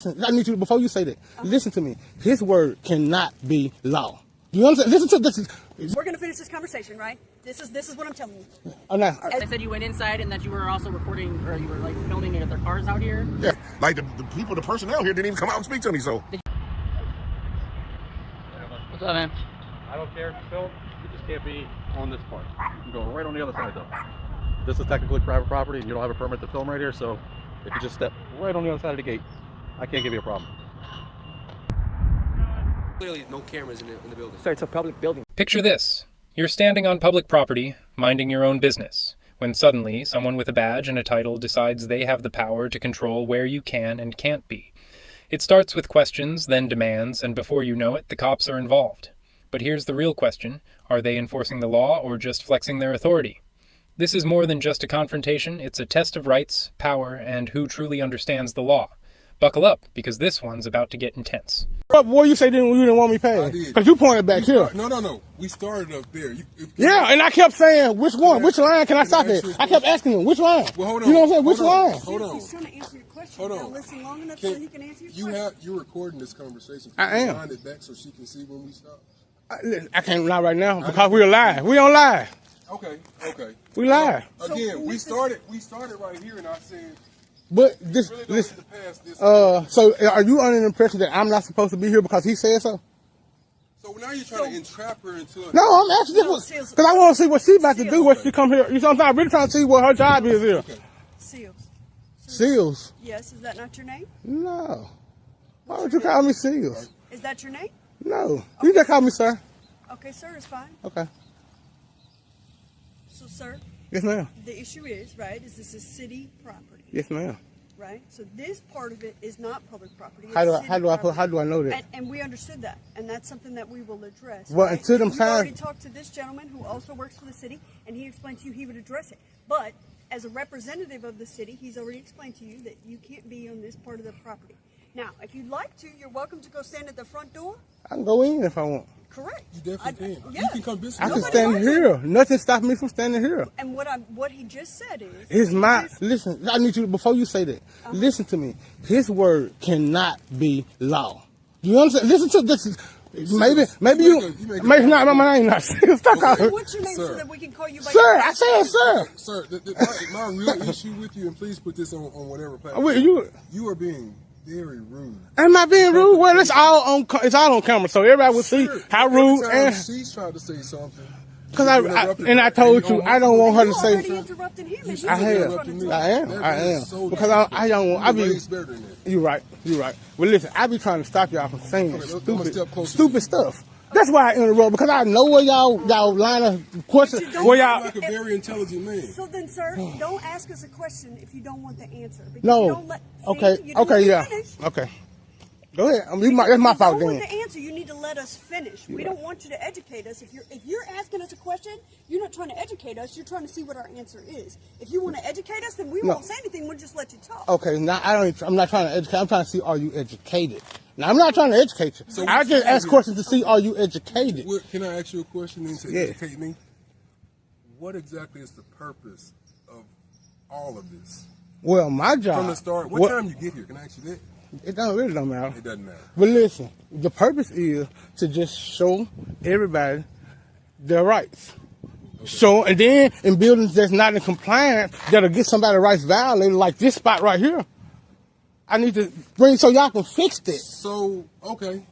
I need you, before you say that, listen to me. His word cannot be law. You understand? Listen to this. We're going to finish this conversation, right? This is what I'm telling you. They said you went inside and that you were also recording, or you were like filming at their cars out here. Yeah, like the people, the personnel here didn't even come out and speak to me. So. What's up, man? I don't care if you film. You just can't be on this part. You can go right on the other side, though. This is technically private property, and you don't have a permit to film right here. So, if you just step right on the other side of the gate, I can't give you a problem. Clearly, no cameras in the building. So it's a public building. Picture this. You're standing on public property, minding your own business, when suddenly someone with a badge and a title decides they have the power to control where you can and can't be. It starts with questions, then demands, and before you know it, the cops are involved. But here's the real question. Are they enforcing the law or just flexing their authority? This is more than just a confrontation. It's a test of rights, power, and who truly understands the law. Buckle up, because this one's about to get intense. What boy you say you didn't want me paid? Because you pointed back here. No. We started up there. Yeah, and I kept saying, which one? Which line can I stop at? I kept asking him, which line? Well, hold on. You know what I'm saying? Which line? Hold on. He's trying to answer your question. Hold on. Now listen long enough so he can answer your question. You're recording this conversation. I am. Wind it back so she can see when we stop. I can't lie right now because we're live. We on live. Okay. We live. Again, we started right here, and I said. But this, really listen. this So are you under the impression that I'm not supposed to be here because he said so? So now you're trying to entrap her into. No, I'm asking this because I want to see what she about to do. What she come here? You know what I'm saying? I'm really trying to see what her job is here. Okay. Seals. Yes, is that not your name? No. Why would you call me Seals? Is that your name? No. You just call me sir. Okay, sir, is fine. Okay. So, sir. Yes, ma'am. The issue is, right, is this is city property? Yes, ma'am. Right? So this part of it is not public property. How do I know that? And we understood that, and that's something that we will address. Well, right? until them We already times. talked to this gentleman who also works for the city, and he explained to you he would address it. But as a representative of the city, he's already explained to you that you can't be on this part of the property. Now, if you'd like to, you're welcome to go stand at the front door. I can go in if I want. Correct. You definitely can. Yeah. You can come visit. I can stand here. Nothing stops me from standing here. And what he just said is. It's my listen. I need you before you say that. Listen to me. His word cannot be law. You understand? Listen to this. Maybe not. My name not. Stop calling. What's your name so that we can call you by sir? I said sir. Sir, my real issue with you, and please put this on whatever platform. Wait, you are being very rude. Am I being rude? Well, it's all on camera, so everybody will see how rude. And she's trying to say something. Because I told you I don't want her to say. Interrupted him. I am. Because I don't want. I be. You're right. Well, listen, I be trying to stop y'all from saying stupid stuff. That's why I interrupt, because I know where y'all line of questions. Where y'all like a very intelligent man. So then, sir, don't ask us a question if you don't want the answer. No. Okay. Yeah. Okay. Go ahead. That's my fault. If you don't want the answer, you need to let us finish. We don't want you to educate us. If you're asking us a question, you're not trying to educate us. You're trying to see what our answer is. If you want to educate us, then we won't say anything. We'll just let you talk. Okay. Now I'm not trying to educate. I'm trying to see, are you educated? Now, I'm not trying to educate you. So I just ask questions to see, are you educated? Can I ask you a question to educate me? What exactly is the purpose of all of this? Well, my job. From the start. What time you get here? Can I ask you that? It really don't matter. It doesn't matter. But listen, the purpose is to just show everybody their rights. Okay. Show, and then in buildings that's not in compliance, that'll get somebody's rights violated, like this spot right here. I need to bring so y'all can fix this. So, okay.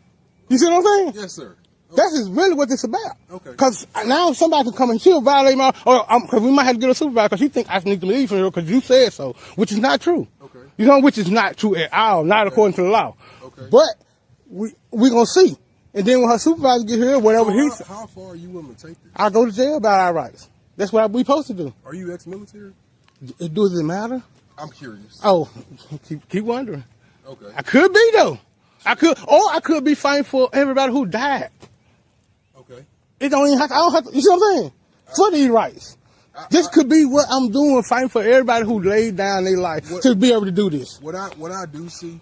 You see what I'm saying? Yes, sir. Okay. That is really what it's about. Okay. Because now somebody can come and she'll violate my, because we might have to get a supervisor because she think I need to leave from here because you said so, which is not true. Okay. You know, which is not true at all, not according to the law. Okay. But we gonna see. And then when her supervisor get here, whatever he said. How far are you willing to take this? I go to jail about our rights. That's what we supposed to do. Are you ex-military? Does it matter? I'm curious. Oh, keep wondering. Okay. I could be though. I could be fighting for everybody who died. Okay. It don't even have to, I don't have to, you see what I'm saying? For these rights. This could be what I'm doing, fighting for everybody who laid down their life to be able to do this. What I do see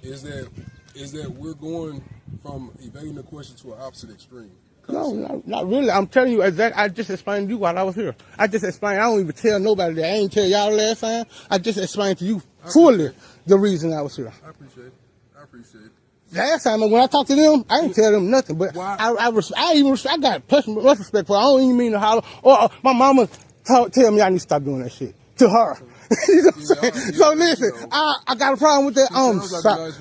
is that we're going from evading the question to an opposite extreme. No, not really. I'm telling you exactly. I just explained to you while I was here. I just explained. I don't even tell nobody that. I ain't tell y'all last time. I just explained to you fully the reason I was here. I appreciate it. I appreciate it. Last time when I talked to them, I didn't tell them nothing, but Why? I got much respect for. I don't even mean to holler. Or my mama tell me I need to stop doing that shit to her. You know what I'm saying? So listen, I got a problem with that. I'm sorry.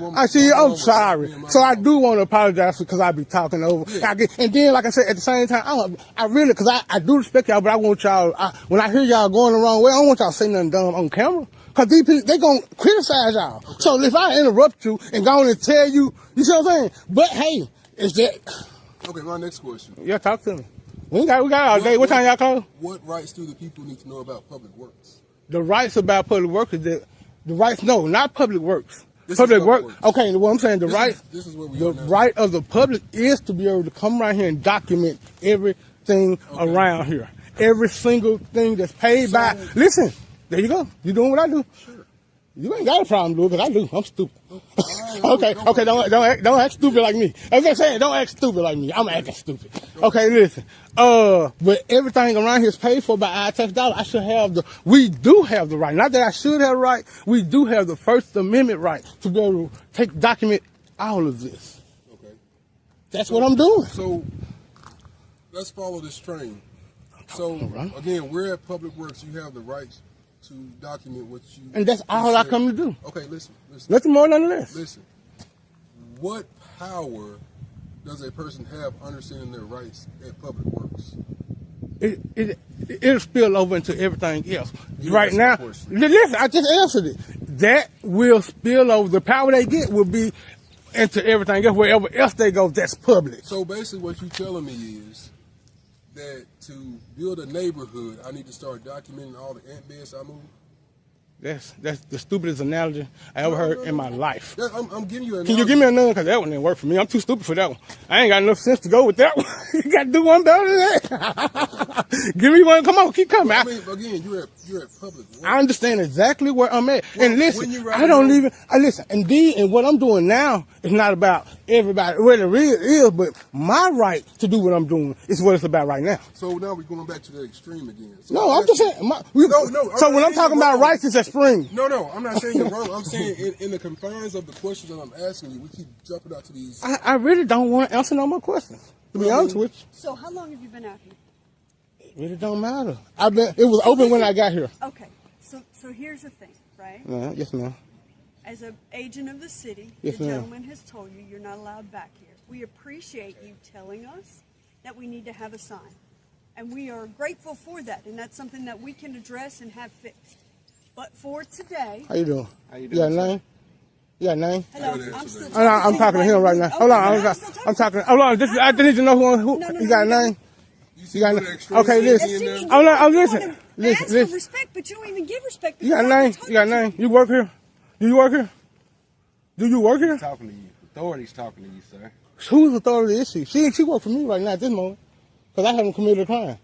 I'm sorry. So I do want to apologize because I be talking over. And then, like I said, at the same time, I really, because I do respect y'all, but I want y'all, when I hear y'all going the wrong way, I don't want y'all to say nothing dumb on camera. Because these people, they going to criticize y'all. Okay. So if I interrupt you and go on and tell you, you see what I'm saying? But hey, is that... Okay, my next question. Yeah, talk to me. We got all day. What time y'all close? What rights do the people need to know about public works? The rights about public works is that the rights, no, not public works. Public works. Okay, what I'm saying, the right of the public is to be able to come right here and document everything around here. Every single thing that's paid by. Listen, there you go. You doing what I do. Sure. You ain't got a problem doing it, because I do. I'm stupid. Okay, don't act stupid like me. I'm just saying, don't act stupid like me. I'm acting stupid. Okay, listen. But everything around here is paid for by our tax dollar. We do have the right. Not that I should have the right. We do have the First Amendment right to be able to document all of this. Okay. That's what I'm doing. So let's follow this train. So again, we're at Public Works. You have the rights to document what you... And that's all I come to do. Okay, listen. Nothing more than less. Listen. What power does a person have understanding their rights at Public Works? It'll spill over into everything else. Right now, listen, I just answered it. That will spill over. The power they get will be into everything else. Wherever else they go, that's public. So basically what you're telling me is that to build a neighborhood, I need to start documenting all the ant beds I move? That's the stupidest analogy I ever heard in my life. I'm giving you an analogy. Can you give me another? Because that one didn't work for me. I'm too stupid for that one. I ain't got enough sense to go with that one. You got to do one better than that. Give me one. Come on, keep coming. I mean, again, you're at Public Works. I understand exactly where I'm at. And listen, listen. And what I'm doing now is not about everybody, what it really is, but my right to do what I'm doing is what it's about right now. So now we're going back to the extreme again. So no, I'm just saying. So when I'm talking about rights, it's extreme. No, I'm not saying you're wrong. I'm saying in the confines of the questions that I'm asking you, we keep jumping out to these. I really don't want to answer no more questions, to be honest with you. So how long have you been out here? It really don't matter. It was open when I got here. Okay, so here's the thing, right? Yes, ma'am. As an agent of the city, yes, the gentleman has told you you're not allowed back here. We appreciate you telling us that we need to have a sign. And we are grateful for that, and that's something that we can address and have fixed. But for today... How you doing? You got a name? You got a name? Hello, I'm talking to him right now. Hold on, I'm talking. Hold on, I need to know who you got a name? You got a name? Okay, listen. Listen. Ask for respect, but you don't even give respect. You got a name? You got a name? You work here? Do you work here? Do you work here? Talking to you. Authority's talking to you, sir. Whose authority is she? She works for me right now at this moment. Because I haven't committed a crime.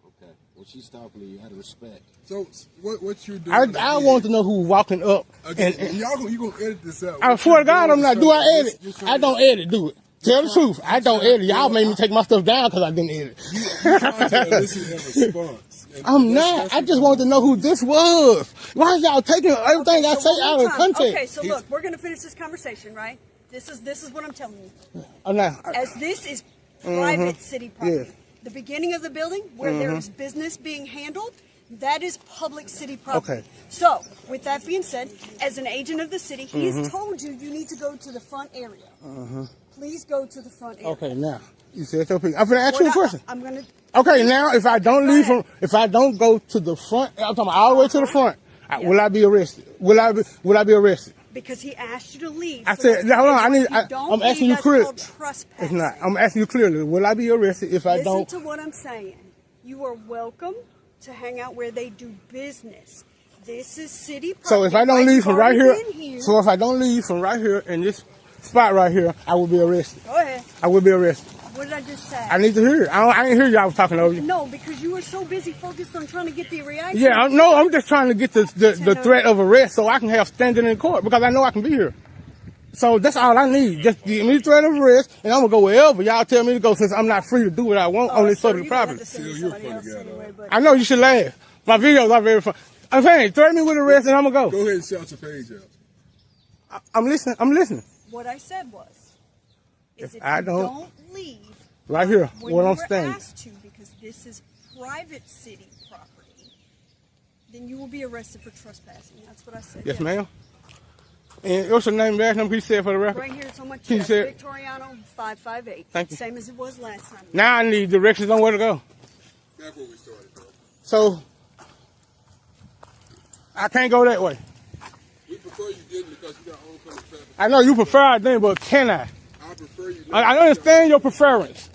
Okay. Well, she's talking to you out of respect. So, what you're doing... I want to know who's walking up. Again, you going to edit this out. I swear to God, I'm not. Do I edit? I don't edit, do it. Tell the truth. I don't edit. Y'all made me take my stuff down because I didn't edit. You're trying to elicit a response. I'm not. I just wanted to know who this was. Why is y'all taking everything I say out of context? Okay, so look, we're going to finish this conversation, right? This is what I'm telling you. As this is private city property. The beginning of the building where there is business being handled, that is public city property. Okay. So, with that being said, as an agent of the city, he has told you need to go to the front area. Please go to the front area. Okay, now you said so. I'm going to ask you a question. I'm going to. Okay, now if I don't go to the front, I'm talking all the way to the front. Will I be arrested? Will I be arrested? Because he asked you to leave. I said, hold on. I'm asking you clearly. It's not. I'm asking you clearly. Will I be arrested if I don't? Listen to what I'm saying. You are welcome to hang out where they do business. This is city property. So if I don't leave from right here, so if I don't leave from right here in this spot right here, I will be arrested. Go ahead. I will be arrested. What did I just say? I need to hear it. I didn't hear y'all talking over you. No, because you were so busy focused on trying to get the reaction. Yeah, I'm just trying to get the threat of arrest so I can have standing in court because I know I can be here. So that's all I need. Just give me the threat of arrest, and I'm going to go wherever y'all tell me to go since I'm not free to do what I want on this public property. You're a funny guy, though. I know you should laugh. My videos are very fun. I'm saying, threaten me with arrest and I'm gonna Go go. ahead and shout your page out. I'm listening. What I said was, is if I you don't- don't leave Right here, when what you I'm were saying. asked to, because this is private city property, then you will be arrested for trespassing. That's what I said. Yes, ma'am. And what's your name and badge number? Can you say it for the record? Right here, it's on my Can you chest. say it? Victoriano 558. Thank you. Same as it was last time. Now I need directions on where to go. Back where we started, bro. So I can't go that way. We prefer you didn't because you got oncoming traffic. I know you prefer I didn't, but can I? I prefer you. I understand your preference,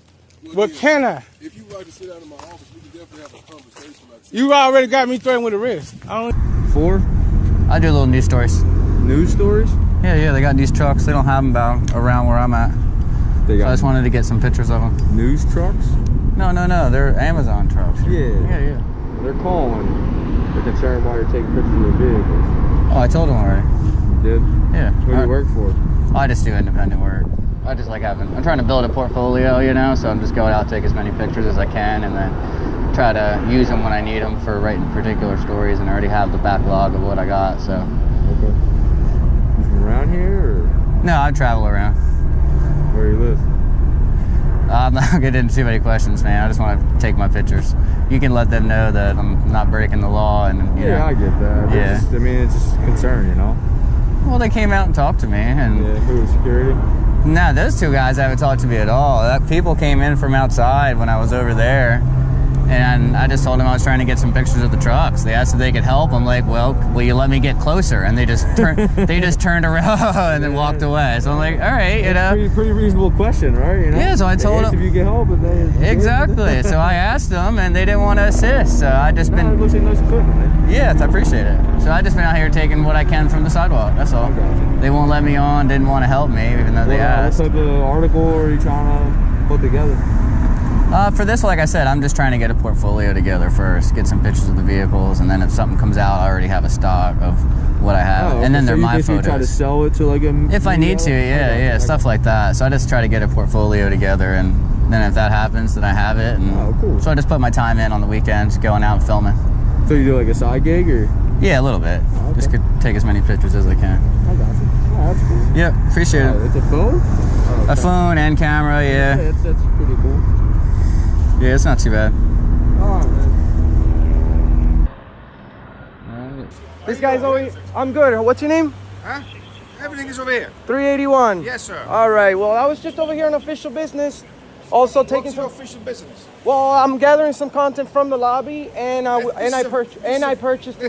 Well, but then, can I? If you like to sit down in my office, we can definitely have a conversation about this. You already got me threatened with arrest. I don't. 4 I do little news stories. news stories. Yeah, they got these trucks. They don't have them about around where I'm at. They So I got just wanted to get some pictures of them. news trucks. No, they're Amazon trucks. Yeah. They're calling. They're concerned why you're taking pictures of their vehicles. Oh, I told them already. You did? Yeah. Who do you work for? I just do independent work. I just like I'm trying to build a portfolio, so I'm just going out, take as many pictures as I can, and then try to use them when I need them for writing particular stories, and I already have the backlog of what I got, so. Okay. You from around here, or No, I travel around. where you live? I'm not getting into too many questions, man. I just want to take my pictures. You can let them know that I'm not breaking the law, and you know. I get that. Yeah. It's just concern, Well, they came out and talked to me, and Yeah. Who was security? no, those two guys haven't talked to me at all. People came in from outside when I was over there, and I just told them I was trying to get some pictures of the trucks. They asked if they could help. I'm like, well, will you let me get closer? And they just turned around and then walked away. So I'm like, all right, Pretty reasonable question, right? Yeah, so I They told asked them- if you get help, and they Exactly. So I asked them, and they didn't want to assist. So I just It been, looks like nice equipment, man. yeah, I appreciate it. So I just been out here taking what I can from the sidewalk. That's all. Gotcha. They won't let me on. Didn't want to help me, even though they What asked. type of article are you trying to put together? For this, like I said, I'm just trying to get a portfolio together first, get some pictures of the vehicles, and then if something comes out, I already have a stock of what I have, Oh, and then okay, they're so you my basically try to photos. sell it to like a If I need to, yeah, stuff like that. So I just try to get a portfolio together, and then if that happens, then I have it. And Oh, cool. So I just put my time in on the weekends, going out and filming. So you do like a side gig, or? Yeah, a little bit. Oh, okay. Just could take as many pictures as I can. I got you. Oh, that's cool. Yep, appreciate Oh, it. it's a phone? Oh, A okay. phone and camera, yeah. That's pretty cool. Yeah, it's not too bad. Alright, man. This guy's over here. I'm good. What's your name? Huh? Everything is over here. 381. Yes, sir. All right. Well, I was just over here on official business. Also taking What's your some. official business? Well, I'm gathering some content from the lobby, and I purchased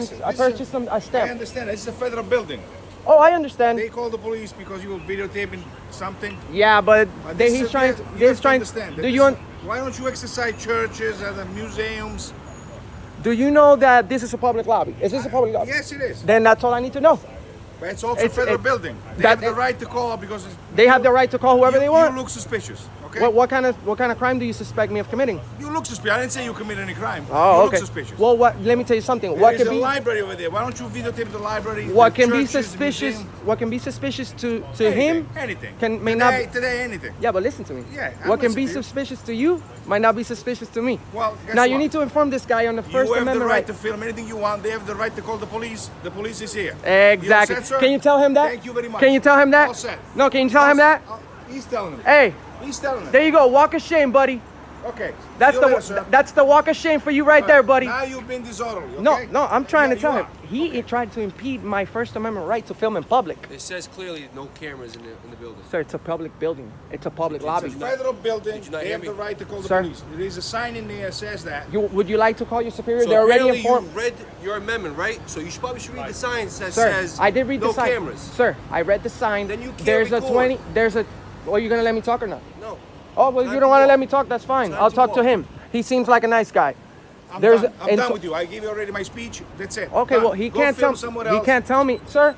some a I stamp. understand. This is a federal building. Oh, I understand. They call the police because you were videotaping something. Yeah, but This he's is- trying. you have He's to trying. understand that Do this- you Why don't you exercise churches and the museums? do you know that this is a public lobby? Is this a public lobby? Yes, it is. Then that's all I need to know. But it's also It's- a federal it- building. They that- have the right to call because They have the right to call whoever they want. You look suspicious. Okay. What kind of crime do you suspect me of committing? You look suspicious. I didn't say you committed any crime. Oh, you okay. look suspicious. Well, let me tell you something. There What is can a be library over there. Why don't you videotape the library? what the can be churches, the suspicious? museum? What can be suspicious to Anything, him? Anything. May not. Today, anything. Yeah, but listen to me. Yeah, I'm What can be listening to you. suspicious to you might not be suspicious to me. Well, guess Now you what? need to inform this guy on the First You have the Amendment right right. to film anything you want. They have the right to call the police. The police is here. Exactly. You all set, sir? Can you tell him that? Thank you very much. Can you tell him that? All set. No, can you tell him that? He's telling him. Hey, He's telling him. there you go. Walk of shame, buddy. Okay. That's See the you later, sir. that's the walk of shame for you right there, buddy. Now you've been disorderly. No, Okay? no, I'm trying Yeah, to tell you him. are. He tried to impede my First Amendment right to film in public. It says clearly no cameras in the building. Sir, it's a public building. It's a public It's lobby. a federal building. Did you not They hear have me? the right to call the Sir? police. There is a sign in there that says that. Would you like to call your superior? So They're already apparently informed. you read your amendment, right? So you probably should read the sign that Sir, says I did read no the sign. cameras. Sir, I read the sign. Then you can't There's record. a 20. There's a. Well, you gonna let me talk or not? No. Oh, well, Time you to don't want to walk. let me talk. That's fine. Time I'll to talk to walk. him. He seems like a nice guy. I'm There's done, a- I'm and done so- with you. I gave you already my speech. That's it. Okay, Done. well, he Go can't film tell. somewhere He else. can't tell me, sir.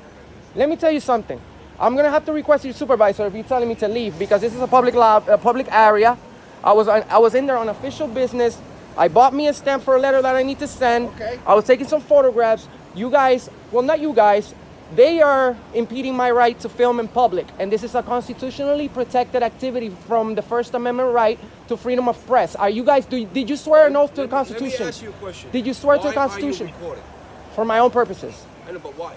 Let me tell you something. I'm gonna have to request your supervisor if you're telling me to leave because this is a public public area. I was in there on official business. I bought me a stamp for a letter that I need to send. Okay. I was taking some photographs. You guys, well, not you guys. They are impeding my right to film in public, and this is a constitutionally protected activity from the First Amendment right to freedom of press. Are you guys? Did you swear an oath to the Constitution? Let me ask you a question. Did you swear to the Why are you Constitution? recording? for my own purposes. I know, but why?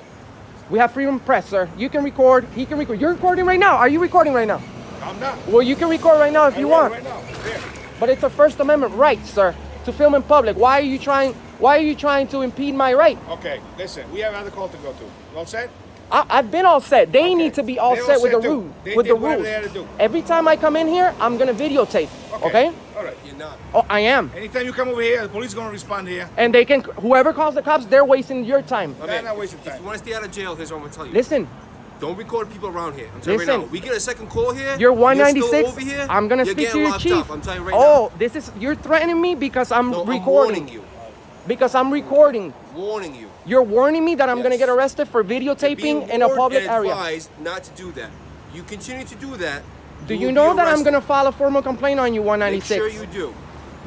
We have freedom of press, sir. You can record, he can record. You're recording right now. Are you recording right now? I'm not. Well, you can record right now if you want. Right now. There. But it's a First Amendment right, sir, to film in public. Why are you trying to impede my right? Okay, listen. We have another call to go to. You all set? I've been all set. They need to be all They all set with the set too. rules. They With did the whatever rules. they had to do. Every time I come in here, I'm gonna videotape. Okay? All right. You're not. Oh, I am. Anytime you come over here, the police is gonna respond here. And they can. Whoever calls the cops, they're wasting your time. They're not wasting If time. you want to stay out of jail, here's what I'm gonna tell you. Listen. Don't record people around here. I'm telling you right Listen. now. We get a second call here. You're 196. You're still over here. I'm gonna you're speak to getting your locked chief. Up. I'm telling you right Oh, this is you're threatening me because I'm now. No, recording. I'm warning you. Because I'm recording. Warning you. You're warning me that I'm gonna Yes. get arrested for Being videotaping in a warned public and area. advised not to do that. You continue to do that. Do will you be know that I'm arrested. gonna file a formal complaint on you, Make 196? sure you do.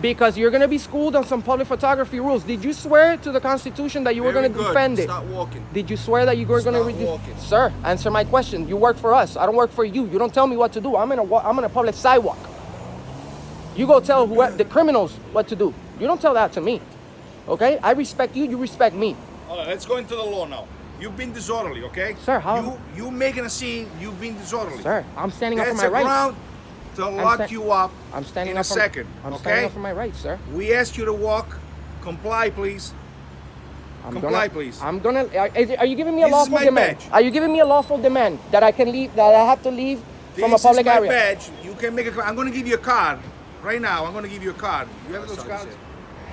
Because you're gonna be schooled on some public photography rules. Did you swear to the Constitution that you were Very gonna good. defend it? Stop walking. Did you swear that you were gonna Stop walking. Sir, answer my question. You work for us. I don't work for you. You don't tell me what to do. I'm in a public sidewalk. You go tell the criminals what to do. You don't tell that to me. Okay? I respect you. You respect me. All right, let's go into the law now. You've been disorderly, okay? Sir, how? You making a scene. You've been disorderly. Sir, I'm standing up for That's my a rights. ground to lock you up. I'm standing in up a for, second. I'm okay? standing up for my rights, sir. We ask you to walk. Comply, please. Comply, please. I'm gonna. Are you giving me a This is lawful my demand? badge. Are you giving me a lawful demand that I can leave? That I have to leave from a This public is my area? badge. You can make a. I'm going to give you a card right now. I'm going to give you a card. You have those cards?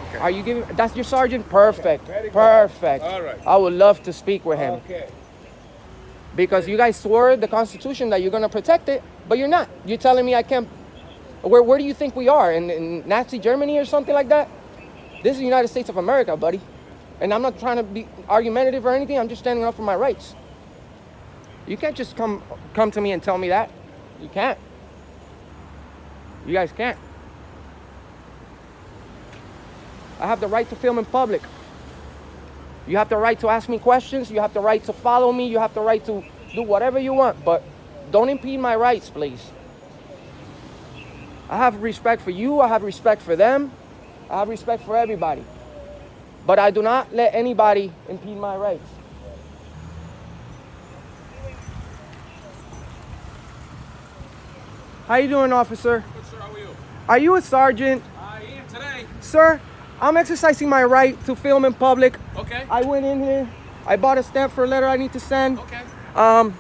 Okay. Are you giving? That's your sergeant. Perfect. Okay, very good. Perfect. All right. I would love to speak with him Okay. because you guys swore the Constitution that you're gonna protect it, but you're not. You're telling me I can't. Where do you think we are? In Nazi Germany or something like that? This is the United States of America, buddy. And I'm not trying to be argumentative or anything. I'm just standing up for my rights. You can't just come to me and tell me that. You can't. You guys can't. I have the right to film in public. You have the right to ask me questions. You have the right to follow me. You have the right to do whatever you want. But don't impede my rights, please. I have respect for you. I have respect for them. I have respect for everybody. But I do not let anybody impede my rights. How you doing, officer? Good, sir. How are you? Are you a sergeant? I am today. Sir, I'm exercising my right to film in public. Okay. I went in here. I bought a stamp for a letter I need to send. Okay.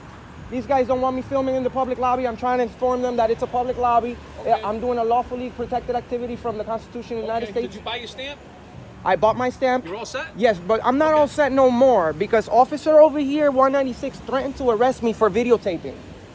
These guys don't want me filming in the public lobby. I'm trying to inform them that it's a public lobby. Okay. I'm doing a lawfully protected activity from the Constitution of the United States. Did you buy your stamp? I bought my stamp. You're all set? Yes, but I'm not all set no more because officer over here, 196, threatened to arrest me for videotaping.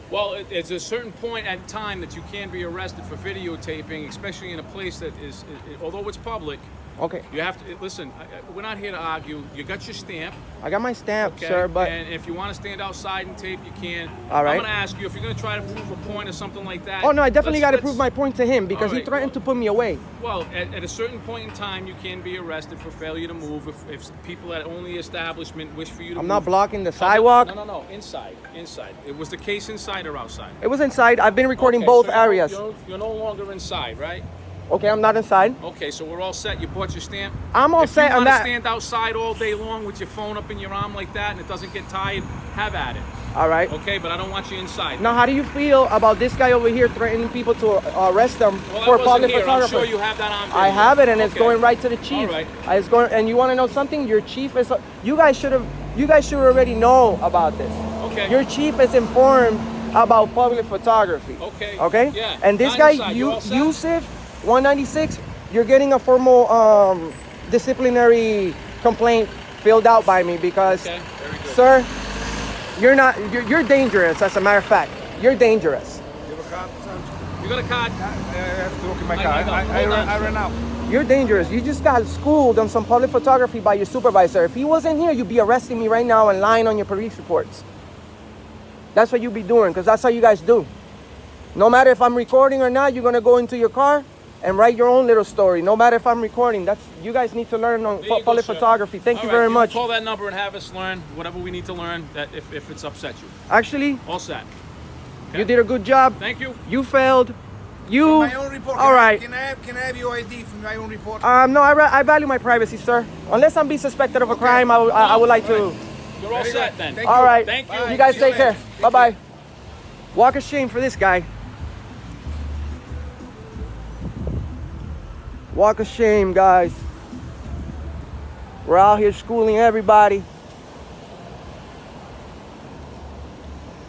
Well, it's a certain point at time that you can be arrested for videotaping, especially in a place that is although it's public. Okay. You have to listen. We're not here to argue. You got your stamp. I got my stamp, Okay? sir, but and if you want to stand outside and tape, you can. All right. I'm going to ask you if you're going to try to prove a point or something like that. oh no, I definitely got to let's- prove my point to him because All he right, threatened to put me away. Well, at a certain point in time, you can be arrested for failure to move if people at only establishment wish for you to I'm move. not blocking the sidewalk. No, inside. It was the case inside or outside? It was inside. I've been recording Okay, both so areas. You're no longer inside, right? Okay, I'm not inside. Okay, so we're all set. You bought your stamp. I'm all set on If you want that. to stand outside all day long with your phone up in your arm like that and it doesn't get tired, have at it. All right. Okay, but I don't want you inside. Now, how do you feel about this guy over here threatening people to arrest them Well, I for wasn't public here. I'm photography? sure you have that on video. I have it, and it's Okay. going right to the chief. All right. It's going, and you want to know something? Your chief is. You guys should already know about this. Okay. Your chief is informed about public photography. Okay. Okay. Yeah. And this Not guy, inside. You're all set? Yusuf, 196, you're getting a formal disciplinary complaint filled out by me because, Okay. Very good. sir, you're dangerous. As a matter of fact, you're dangerous. You have a card, Sergeant? You got a card? I have to look at my I card. know. I ran out. You're dangerous. You just got schooled on some public photography by your supervisor. If he wasn't here, you'd be arresting me right now and lying on your police reports. That's what you'd be doing, because that's how you guys do. No matter if I'm recording or not, you're going to go into your car and write your own little story. No matter if I'm recording. You guys need to learn on There you go, public sir. photography. Thank All you right, very can much. Call that number and have us learn whatever we need to learn that if it's upset you. Actually, All set. you did a good job. Thank you. You failed. You, My own report. all right. Can I have your ID from my own report? No, I value my privacy, sir. Unless I'm being suspected of a crime, I would like to. You're all set then. All right. Thank you. You guys take care. Bye-bye. Walk of shame for this guy. Walk of shame, guys. We're out here schooling everybody.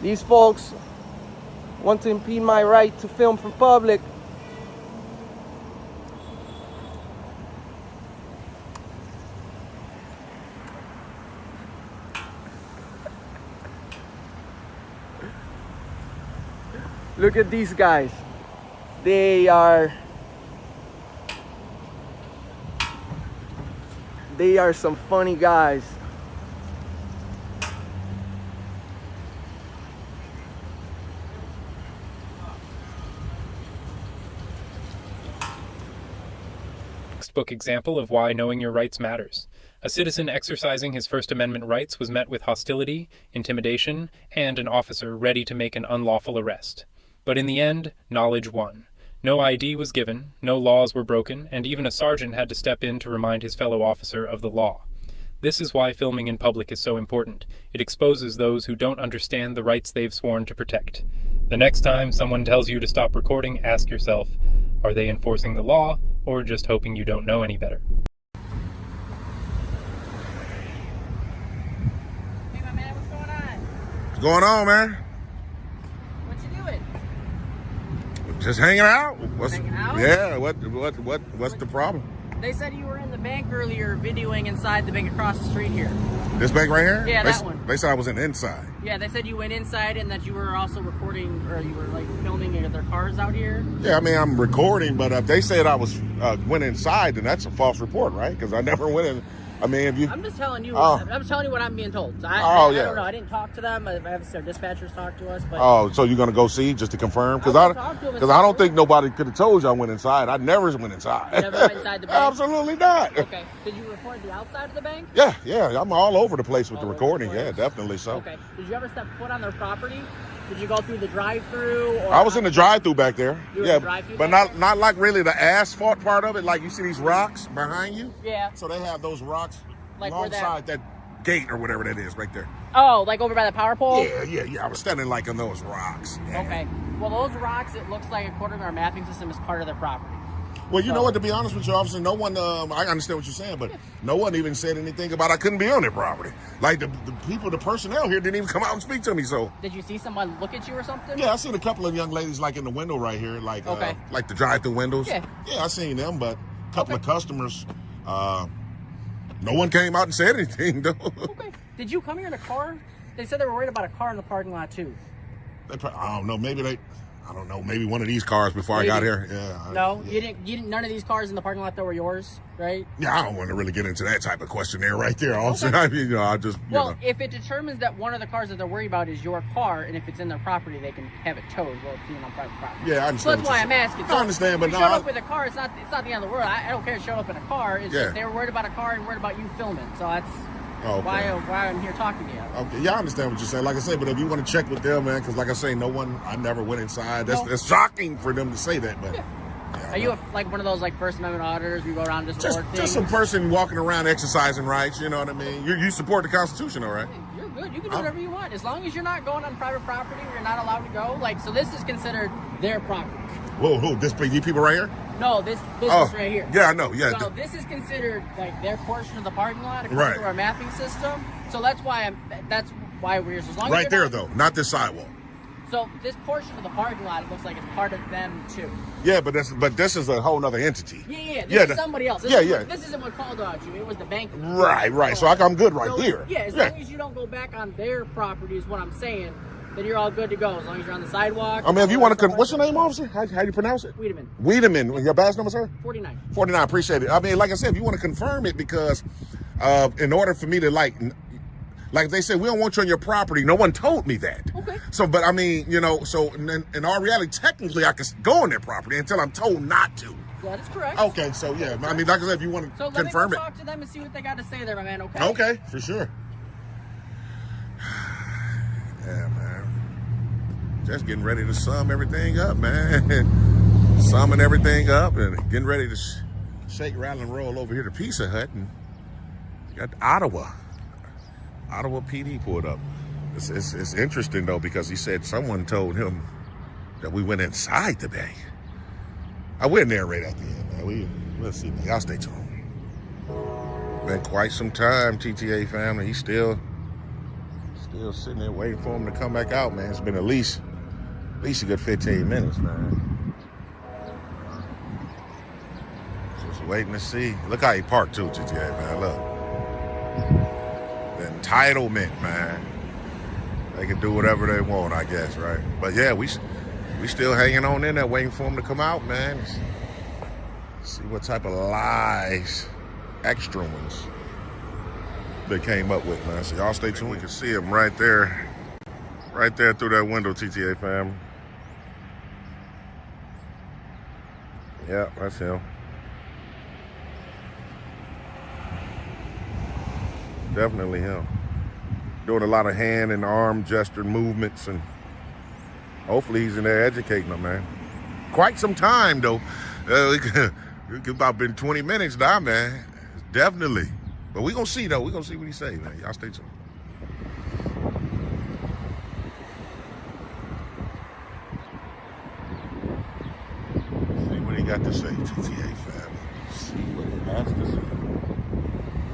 These folks want to impede my right to film from public. Look at these guys. They are some funny guys. Textbook example of why knowing your rights matters. A citizen exercising his First Amendment rights was met with hostility, intimidation, and an officer ready to make an unlawful arrest. But in the end, knowledge won. No ID was given, no laws were broken, and even a sergeant had to step in to remind his fellow officer of the law. This is why filming in public is so important. It exposes those who don't understand the rights they've sworn to protect. The next time someone tells you to stop recording, ask yourself, are they enforcing the law, or just hoping you don't know any better? Hey, my man, what's going on? What's going on, man? What you doing? Just hanging out. Hanging out? Yeah. What's the problem? They said you were in the bank earlier videoing inside the bank across the street here. This bank right here? Yeah, that one. They said I was inside. Yeah, they said you went inside and that you were also recording, or you were like filming their cars out here. Yeah, I mean I'm recording, but if they said I was went inside, then that's a false report, right? Because I never went in. I mean, if you. I'm just telling you. Oh. I'm telling you what I'm being told. So Yeah. I don't know. I didn't talk to them. I have their dispatchers talk to us. But Oh, so you're gonna go see just to confirm? Because I'll talk to them and I don't think nobody could have told you I went inside. I never went inside. You never went inside the bank? Absolutely not. Okay. Did you record the outside of the bank? Yeah. I'm all over the place with the recording. Yeah, definitely so. Okay. Did you ever step foot on their property? Did you go through the drive-through? I was in the drive-through back there. You were in the drive-through but back not like really the asphalt part of it. Like you see these rocks behind you. Yeah. So they have those rocks Like where alongside that gate or whatever that is right there. Oh, like over by the power pole? Yeah. I was standing like on those rocks. Yeah. Okay. Well, those rocks, it looks like, according to our mapping system, is part of their property. Well, you know what? To be honest with you, officer, no one. I understand what you're saying, but no one even said anything about I couldn't be on their property. Like the people, the personnel here didn't even come out and speak to me. So. Did you see someone look at you or something? Yeah, I seen a couple of young ladies like in the window right here, like Okay. Like the drive-through windows. Yeah. Yeah, I seen them, but a couple of customers. No one came out and said anything though. Okay. Did you come here in a car? They said they were worried about a car in the parking lot too. I don't know. I don't know. Maybe one of these cars before I got here. Yeah. No, you didn't. None of these cars in the parking lot that were yours, right? Yeah, I don't want to really get into that type of questionnaire right there. Also, I mean, I just. Well, if it determines that one of the cars that they're worried about is your car, and if it's in their property, they can have it towed while it's being on private property. Yeah, I understand. So that's why I'm asking. So I understand, but if you showed up with a car, it's not the end of the world. I don't care if you showed up in a car. It's just they were worried about a car and worried about you filming. So that's why I'm here talking to you. Okay, yeah, I understand what you're saying. Like I said, but if you want to check with them, man, because like I say, I never went inside. That's shocking for them to say that, but. Yeah, Are you like one of those like First Amendment auditors? You go around and just just some person walking around exercising rights. You know what I mean? You support the Constitution, all right? You're good. You can do whatever you want as long as you're not going on private property. You're not allowed to go. Like so, this is considered their property. Whoa, these people right here? No, this is right here. Yeah, I know. Yeah. So this is considered like their portion of the parking lot according to our mapping system. So that's why we're here. So as long right as there though, not this sidewalk. So this portion of the parking lot, it looks like it's part of them too. Yeah, but this is a whole other entity. Yeah. This is somebody else. This isn't what called out you. It was the bank. Right. So I'm good right here. Yeah, as long as you don't go back on their property is what I'm saying. Then you're all good to go as long as you're on the sidewalk. I mean, if you want to, what's your name, officer? How do you pronounce it? Wiedemann. Your badge number, sir? 49. 49. Appreciate it. I mean, like I said, if you want to confirm it, because in order for me to like they said, we don't want you on your property. No one told me that. Okay. So, but I mean, so in all reality, technically, I can go on their property until I'm told not to. That is correct. Okay, so yeah, I mean, like I said, if you want to confirm it. So let me go talk to them and see what they got to say there, my man. Okay. Okay, for sure. Yeah, man. Just getting ready to sum everything up, man. summing everything up and getting ready to shake, rattle, and roll over here to Pizza Hut. And got Ottawa PD pulled up. It's interesting though, because he said someone told him that we went inside the bank. I will narrate at the end, man. Let's see, y'all stay tuned. Been quite some time, TTA family. He's still sitting there waiting for him to come back out, man. It's been at least a good 15 minutes, man. Just waiting to see. Look how he parked too, TTA, man. Look. The entitlement, man. They can do whatever they want, I guess, right? But yeah, we still hanging on in there, waiting for him to come out, man. See what type of lies, extra ones, they came up with, man. So y'all stay tuned. We can see him right there through that window, TTA fam. Yeah, that's him. Definitely him. Doing a lot of hand and arm gesture movements, and hopefully he's in there educating them, man. Quite some time, though. It's about been 20 minutes now, man. Definitely. But we gonna see, though. We gonna see what he say, man. Y'all stay tuned. See what he got to say, TTA family. See what he has to say.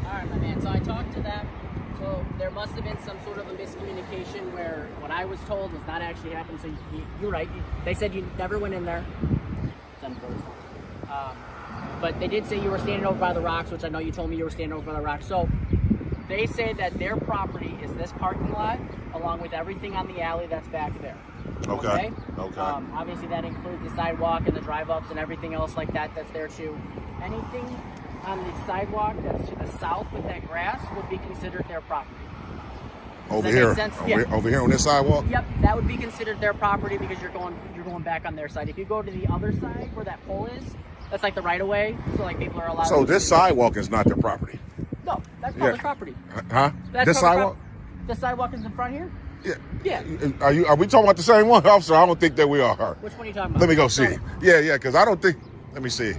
All right, my man. So I talked to them. So there must have been some sort of a miscommunication where what I was told was not actually happening. So you're right. They said you never went in there. It's unfortunate. But they did say you were standing over by the rocks, which I know you told me you were standing over by the rocks. So they say that their property is this parking lot, along with everything on the alley that's back there. Okay. Obviously, that includes the sidewalk and the drive-ups and everything else like that that's there too. Anything on the sidewalk that's to the south with that grass would be considered their property. Over here, over here on this sidewalk. Yep, that would be considered their property because you're going back on their side. If you go to the other side where that pole is, that's like the right of way. So like people are allowed. So this sidewalk is not their property. No, that's public property. Huh? That's this sidewalk. The sidewalk is in front here. Yeah. Yeah. Are we talking about the same one, officer? I don't think that we are. Which one are you talking about? Let me go see. Yeah, because I don't think. Let me see.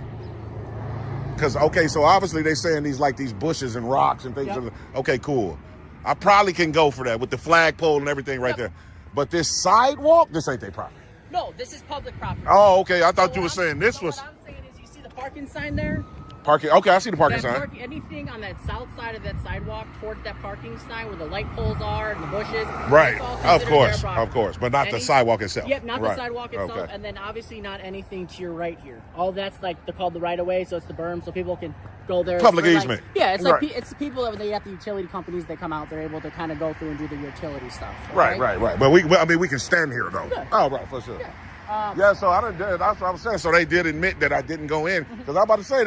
Because okay, so obviously they saying these bushes and rocks and things. Yep. Okay, cool. I probably can go for that with the flagpole and everything right there. But this sidewalk, this ain't their property. No, this is public property. Oh, okay. I thought you were saying this was. What I'm saying is, you see the parking sign there? Parking. Okay, I see the parking sign. Anything on that south side of that sidewalk towards that parking sign where the light poles are and the bushes. Right. Of course, but not the sidewalk itself. Yep, not the sidewalk itself, and then obviously not anything to your right here. All that's like they're called the right of way, so it's the berm, so people can go there. Public easement. Yeah, it's like it's the people that they have the utility companies that come out. They're able to kind of go through and do the utility stuff. Right. But we can stand here though. Yeah. Oh, right, for sure. Yeah. So that's what I'm saying. So they did admit that I didn't go in because I'm about to say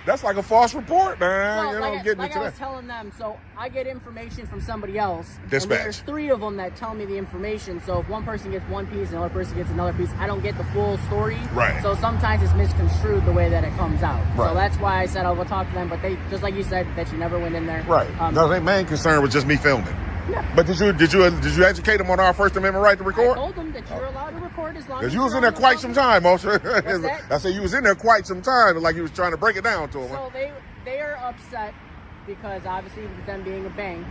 that's like a false report, man. Well, I was telling them, so I get information from somebody else. Dispatch. And there's 3 of them that tell me the information. So if one person gets one piece and another person gets another piece, I don't get the full story. Right. So sometimes it's misconstrued the way that it comes out. Right. So that's why I said I will talk to them. But they, just like you said, that you never went in there. Right. No, their main concern was just me filming. Yeah. But did you educate them on our First Amendment right to record? I told them that you're allowed to record as long as you was in there quite some time, officer. What's that? I said you was in there quite some time, like you was trying to break it down to them. So they are upset because obviously with them being a bank,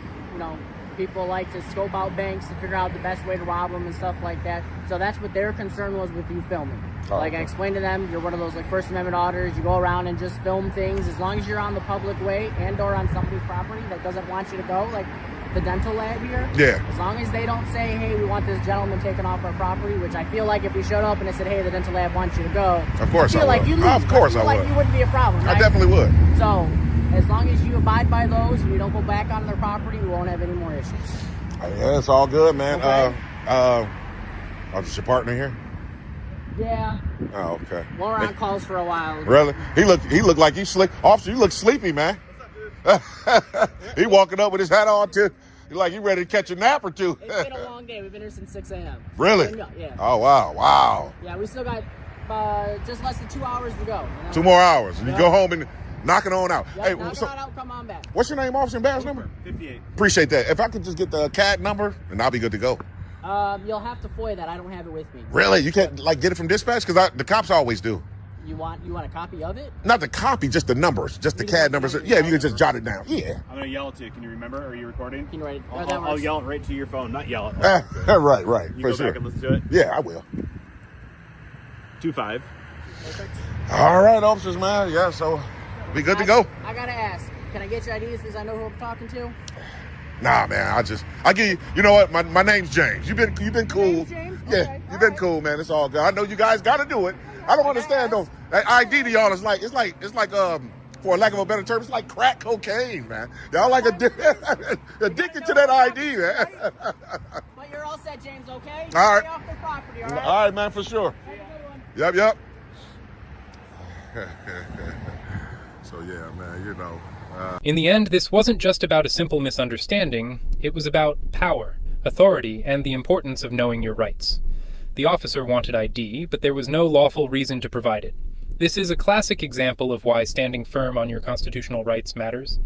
people like to scope out banks to figure out the best way to rob them and stuff like that. So that's what their concern was with you filming. I explained to them, you're one of those like First Amendment auditors. You go around and just film things as long as you're on the public way and or on somebody's property that doesn't want you to go, like the dental lab here. Yeah. As long as they don't say, hey, we want this gentleman taken off our property, which I feel like if we showed up and it said, hey, the dental lab wants you to go. Of course I would. Of course I would. Like you wouldn't be a problem, right? I definitely would. So as long as you abide by those and you don't go back on their property, we won't have any more issues. Yeah, it's all good, man. Okay. Is your partner here? Yeah. Oh, okay. We were on calls for a while. Really? He looked like he's sleep. Officer, you look sleepy, man. He walking up with his hat on too. Like you ready to catch a nap or two. It's been a long day. We've been here since 6 a.m. Really? Yeah. Oh, wow. Yeah, we still got just less than 2 hours to go. 2 more hours. And you go home and knock it on out. Yeah, hey, knock it on out, come on back. What's your name, officer, and badge number? 58. Appreciate that. If I could just get the CAD number, and I'll be good to go. You'll have to FOIA that. I don't have it with me. Really? You can't like get it from dispatch? Because the cops always do. You want a copy of it? Not the copy, just the numbers, just the CAD numbers. Yeah, if you can just jot it down. Yeah. I'm gonna yell it to you. Can you remember? Are you recording? Can you write it? I'll yell it right to your phone, not yell it. Right. You For go sure. back and listen to it. Yeah, I will. 2-5. All right, officers, man. Yeah, so we good to go. I gotta ask. Can I get your IDs because I know who I'm talking to? Nah, man. I give you. You know what? My name's James. You've been cool. James? Yeah, Okay, you've been cool, man. It's all good. I know you guys got to do it. I don't understand though. That ID to y'all is like for lack of a better term, it's like crack cocaine, man. Y'all like addicted to that ID, man. But you're all set, James. Okay? All right. Stay off the property. All right. All right, man, for sure. Yep. So yeah, man, you know. In the end, this wasn't just about a simple misunderstanding, it was about power, authority, and the importance of knowing your rights. The officer wanted ID, but there was no lawful reason to provide it. This is a classic example of why standing firm on your constitutional rights matters.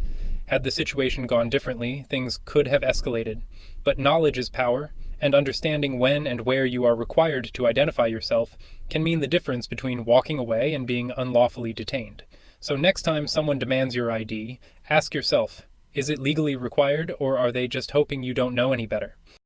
Had the situation gone differently, things could have escalated. But knowledge is power, and understanding when and where you are required to identify yourself can mean the difference between walking away and being unlawfully detained. So next time someone demands your ID, ask yourself, is it legally required, or are they just hoping you don't know any better?